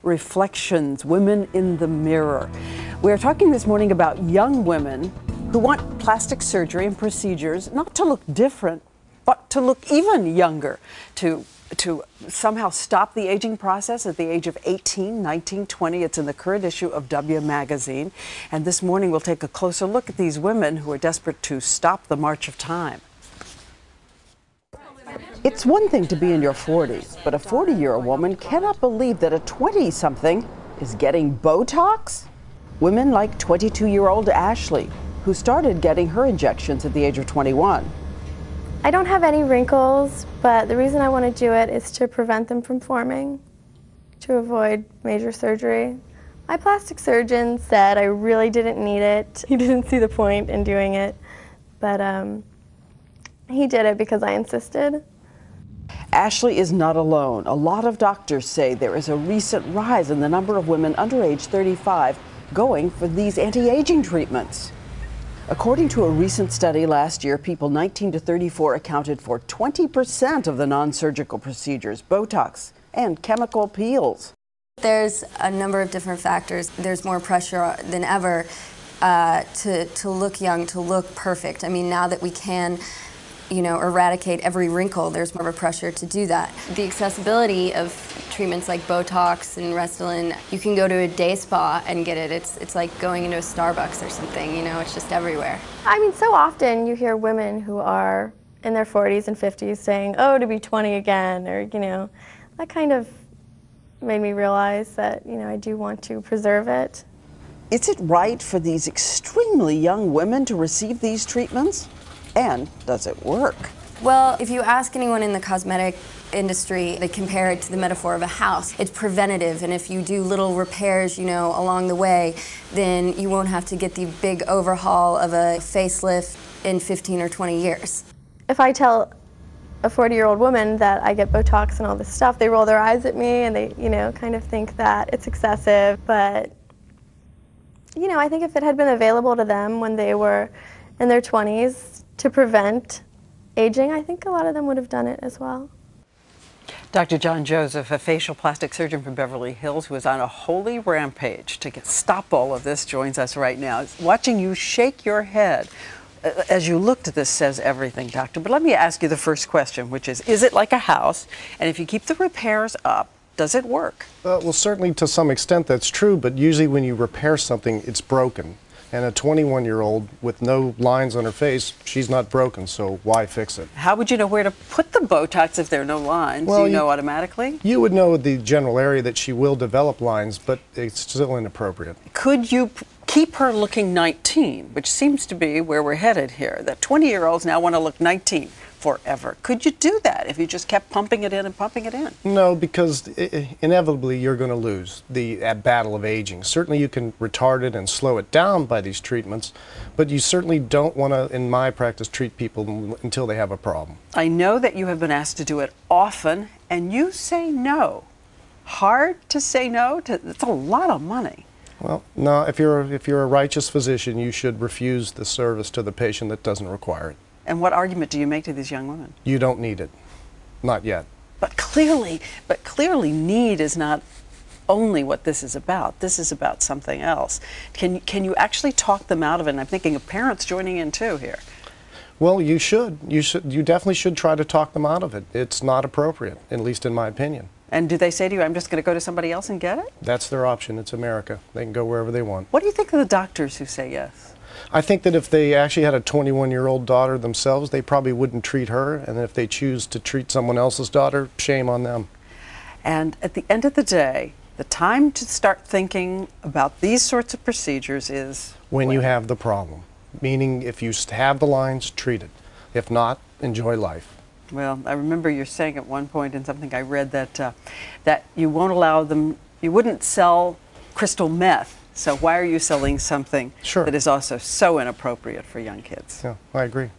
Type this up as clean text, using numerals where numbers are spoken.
Reflections, Women in the Mirror. We're talking this morning about young women who want plastic surgery and procedures not to look different, but to look even younger, to somehow stop the aging process at the age of 18, 19, 20. It's in the current issue of W magazine. And this morning we'll take a closer look at these women who are desperate to stop the march of time. It's one thing to be in your 40s, but a 40-year-old woman cannot believe that a 20-something is getting Botox. Women like 22-year-old Ashley, who started getting her injections at the age of 21. I don't have any wrinkles, but the reason I want to do it is to prevent them from forming, to avoid major surgery. My plastic surgeon said I really didn't need it. He didn't see the point in doing it, but he did it because I insisted. Ashley is not alone. A lot of doctors say there is a recent rise in the number of women under age 35 going for these anti-aging treatments. According to a recent study last year, people 19 to 34 accounted for 20% of the non-surgical procedures, Botox and chemical peels. There's a number of different factors. There's more pressure than ever to look young, to look perfect. I mean, now that we can, eradicate every wrinkle, there's more of a pressure to do that. The accessibility of treatments like Botox and Restylane, you can go to a day spa and get it. It's like going into a Starbucks or something, it's just everywhere. I mean, so often you hear women who are in their 40s and 50s saying, oh, to be 20 again, or, that kind of made me realize that, I do want to preserve it. Is it right for these extremely young women to receive these treatments? And does it work? Well, if you ask anyone in the cosmetic industry, they compare it to the metaphor of a house. It's preventative, and if you do little repairs, along the way, then you won't have to get the big overhaul of a facelift in 15 or 20 years. If I tell a 40-year-old woman that I get Botox and all this stuff, they roll their eyes at me and they, kind of think that it's excessive. But, I think if it had been available to them when they were in their 20s to prevent aging, I think a lot of them would have done it as well. Dr. John Joseph, a facial plastic surgeon from Beverly Hills who is on a holy rampage to stop all of this, joins us right now. Watching you shake your head as you looked at this says everything, doctor. But let me ask you the first question, which is it like a house? And if you keep the repairs up, does it work? Well, certainly to some extent that's true, but usually when you repair something, it's broken. And a 21-year-old with no lines on her face, she's not broken, so why fix it? How would you know where to put the Botox if there are no lines? Well, Do you know automatically? You would know the general area that she will develop lines, but it's still inappropriate. Could you keep her looking 19, which seems to be where we're headed here, that 20-year-olds now want to look 19 forever? Could you do that if you just kept pumping it in and pumping it in? No, because inevitably you're going to lose the battle of aging. Certainly you can retard it and slow it down by these treatments, but you certainly don't want to, in my practice, treat people until they have a problem. I know that you have been asked to do it often, and you say no. Hard to say no? It's a lot of money. Well, no, if you're a righteous physician, you should refuse the service to the patient that doesn't require it. And what argument do you make to these young women? You don't need it. Not yet. But clearly need is not only what this is about. This is about something else. Can you actually talk them out of it? And I'm thinking of parents joining in too here. Well, you should. You definitely should try to talk them out of it. It's not appropriate, at least in my opinion. And do they say to you, I'm just going to go to somebody else and get it? That's their option. It's America. They can go wherever they want. What do you think of the doctors who say yes? I think that if they actually had a 21-year-old daughter themselves, they probably wouldn't treat her. And if they choose to treat someone else's daughter, shame on them. And at the end of the day, the time to start thinking about these sorts of procedures is when you have the problem. Meaning, if you have the lines, treat it. If not, enjoy life. Well, I remember you saying at one point in something I read that that you won't allow them, you wouldn't sell crystal meth. So why are you selling something that is also so inappropriate for young kids? Yeah, I agree.